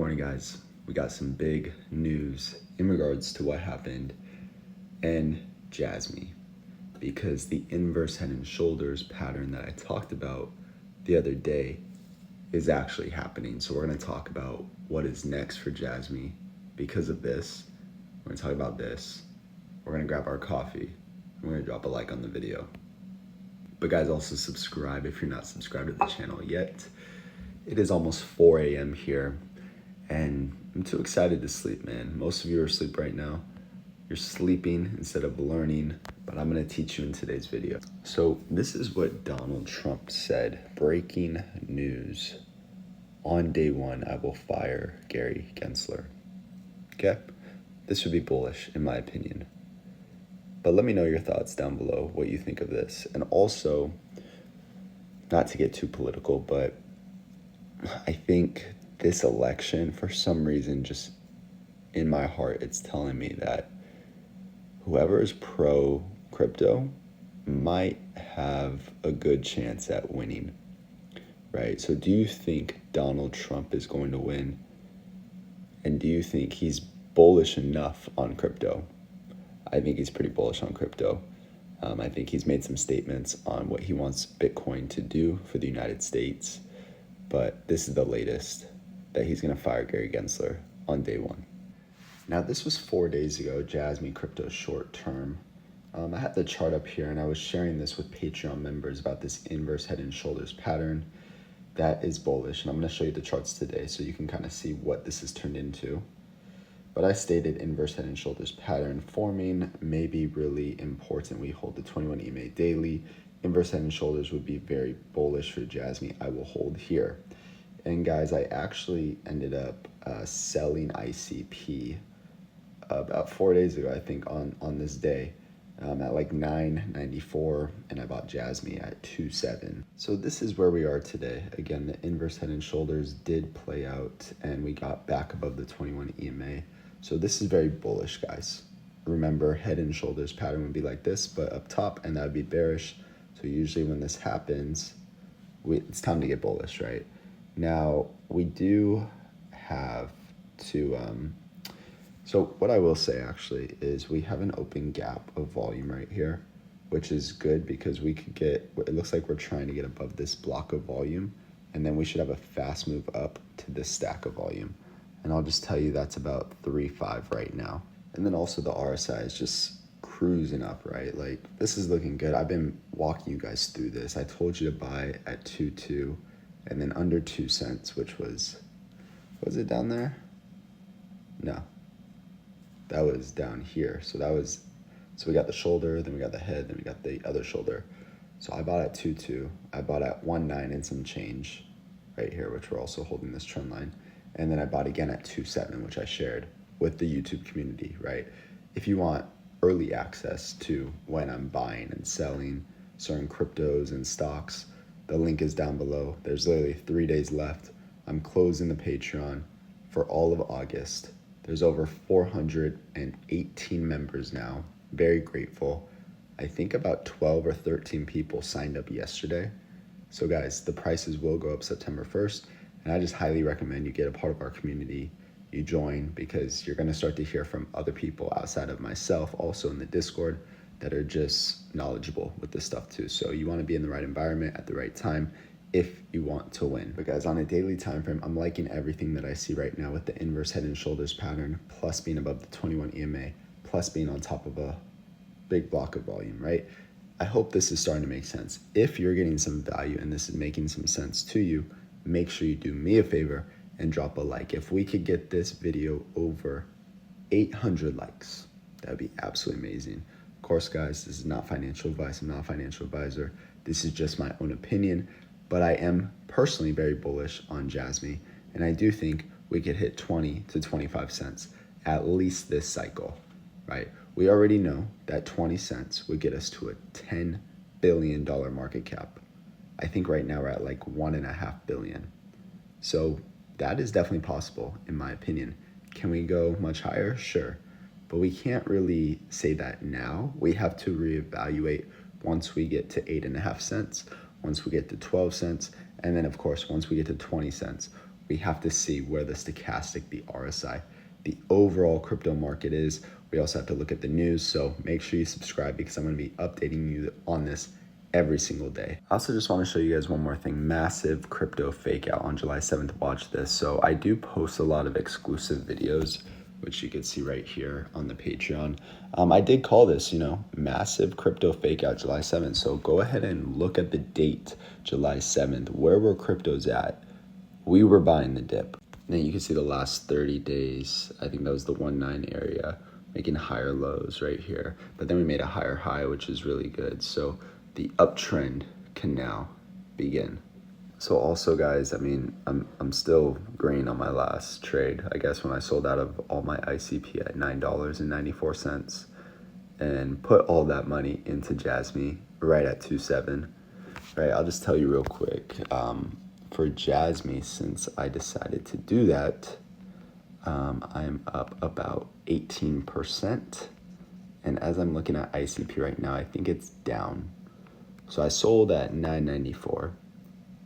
morning, guys. We got some big news in regards to what happened in JASMY, because the inverse head and shoulders pattern that I talked about the other day is actually happening. So we're going to talk about what is next for JASMY because of this. We're going to talk about this. We're going to grab our coffee. We're going to drop a like on the video. But guys, also subscribe if you're not subscribed to the channel yet. It is almost 4 a.m. here, and I'm too excited to sleep, man. Most of you are asleep right now. You're sleeping instead of learning, but I'm gonna teach you in today's video. So this is what Donald Trump said. Breaking news. On day one, I will fire Gary Gensler. Okay? This would be bullish, in my opinion. But let me know your thoughts down below, what you think of this. And also, not to get too political, but I think this election, for some reason, just in my heart, it's telling me that whoever is pro crypto might have a good chance at winning, right? So do you think Donald Trump is going to win? And do you think he's bullish enough on crypto? I think he's pretty bullish on crypto. I think he's made some statements on what he wants Bitcoin to do for the United States. But this is the latest, that he's going to fire Gary Gensler on day one. Now, this was 4 days ago, JASMY Crypto short term. I had the chart up here, and I was sharing this with Patreon members about this inverse head and shoulders pattern that is bullish. And I'm going to show you the charts today so you can kind of see what this has turned into. But I stated inverse head and shoulders pattern forming may be really important. We hold the 21 EMA daily. Inverse head and shoulders would be very bullish for JASMY. I will hold here. And guys, I actually ended up selling ICP about 4 days ago, I think, on this day at like 9.94, and I bought JASMY at 2.7. So this is where we are today. Again, the inverse head and shoulders did play out, and we got back above the 21 EMA. So this is very bullish, guys. Remember, head and shoulders pattern would be like this, but up top, and that would be bearish. So usually when this happens, it's time to get bullish, right? Now, we do have to, so what I will say actually is we have an open gap of volume right here, which is good because we could get, it looks like we're trying to get above this block of volume, and then we should have a fast move up to this stack of volume. And I'll just tell you that's about 3.5 right now. And then also the RSI is just cruising up, right? Like, this is looking good. I've been walking you guys through this. I told you to buy at 2.2 and then under 2 cents, which was it down there? No, that was down here. So we got the shoulder, then we got the head, then we got the other shoulder. So I bought at 2.2. I bought at 1.9 and some change right here, which we're also holding this trend line. And then I bought again at 2.7, which I shared with the YouTube community, right? If you want early access to when I'm buying and selling certain cryptos and stocks, the link is down below. There's literally 3 days left. I'm closing the Patreon for all of August. There's over 418 members now. Very grateful. I think about 12 or 13 people signed up yesterday. So guys, the prices will go up September 1st. And I just highly recommend you get a part of our community. You join, because you're going to start to hear from other people outside of myself, also in the Discord, that are just knowledgeable with this stuff too. So you want to be in the right environment at the right time if you want to win. But guys, on a daily time frame, I'm liking everything that I see right now with the inverse head and shoulders pattern, plus being above the 21 EMA, plus being on top of a big block of volume, right? I hope this is starting to make sense. If you're getting some value and this is making some sense to you, make sure you do me a favor and drop a like. If we could get this video over 800 likes, that would be absolutely amazing. Of course, guys, this is not financial advice. I'm not a financial advisor. This is just my own opinion, but I am personally very bullish on JASMY, and I do think we could hit 20 to 25 cents at least this cycle, right? We already know that 20 cents would get us to a $10 billion market cap. I think right now we're at like 1.5 billion. So that is definitely possible, in my opinion. Can we go much higher? Sure. But we can't really say that now. We have to reevaluate once we get to 8.5 cents, once we get to 12 cents, and then of course, once we get to 20 cents, we have to see where the stochastic, the RSI, the overall crypto market is. We also have to look at the news, so make sure you subscribe because I'm going to be updating you on this every single day. I also just want to show you guys one more thing. Massive crypto fake out on July 7th. Watch this. So I do post a lot of exclusive videos, which you can see right here on the Patreon. I did call this, massive crypto fake out July 7th. So go ahead and look at the date, July 7th. Where were cryptos at? We were buying the dip. And then you can see the last 30 days. I think that was the 1.9 area, making higher lows right here. But then we made a higher high, which is really good. So the uptrend can now begin. So also, guys, I'm still green on my last trade. I guess when I sold out of all my ICP at $9.94 and put all that money into JASMY right at 2.7. Right, I'll just tell you real quick. For JASMY, since I decided to do that, I'm up about 18%. And as I'm looking at ICP right now, I think it's down. So I sold at $9.94.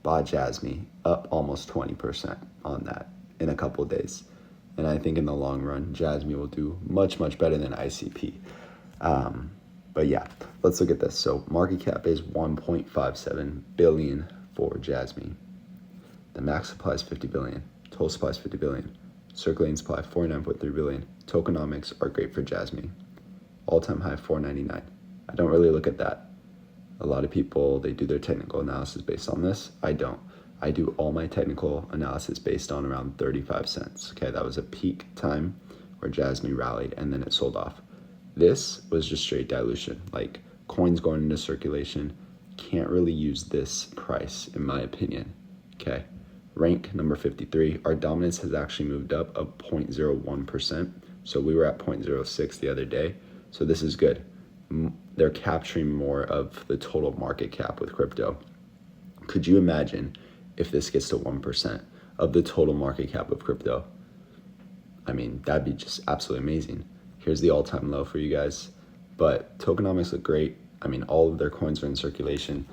Bought JASMY, up almost 20% on that in a couple of days. And I think in the long run, JASMY will do much, much better than ICP. But yeah, let's look at this. So market cap is 1.57 billion for JASMY. The max supply is 50 billion. Total supply is 50 billion. Circulating supply 49.3 billion. Tokenomics are great for JASMY. All-time high 499. I don't really look at that. A lot of people, they do their technical analysis based on this. I don't. I do all my technical analysis based on around 35 cents. Okay, that was a peak time where JASMY rallied and then it sold off. This was just straight dilution, like coins going into circulation. Can't really use this price in my opinion. Okay, rank number 53. Our dominance has actually moved up of 0.01%. So we were at 0.06 the other day. So this is good. They're capturing more of the total market cap with crypto. Could you imagine if this gets to 1% of the total market cap of crypto? That'd be just absolutely amazing. Here's the all-time low for you guys. But tokenomics look great. All of their coins are in circulation.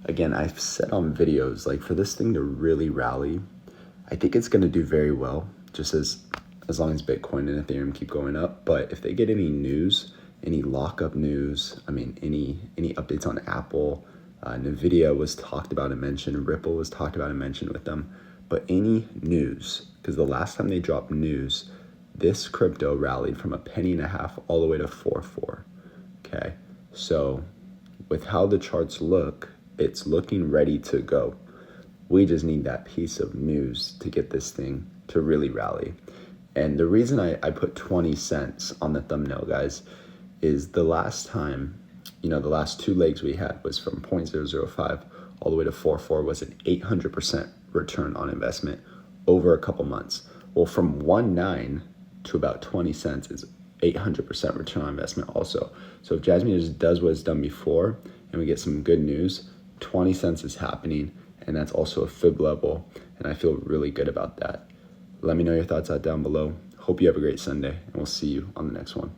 Again, I've said on videos, like for this thing to really rally, I think it's going to do very well, just as long as Bitcoin and Ethereum keep going up. But if they get any news, any lockup news, any updates on Apple, NVIDIA was talked about and mentioned, Ripple was talked about and mentioned with them. But any news, because the last time they dropped news, this crypto rallied from $0.015 all the way to 4.4. Okay, so with how the charts look, it's looking ready to go. We just need that piece of news to get this thing to really rally. And the reason I put 20 cents on the thumbnail, guys, is the last time, the last two legs we had was from 0.005 all the way to 4.4 was an 800% return on investment over a couple months. Well, from 1.9 to about 20 cents is 800% return on investment also. So if JASMY just does what it's done before and we get some good news, 20 cents is happening, and that's also a fib level, and I feel really good about that. Let me know your thoughts out down below. Hope you have a great Sunday, and we'll see you on the next one.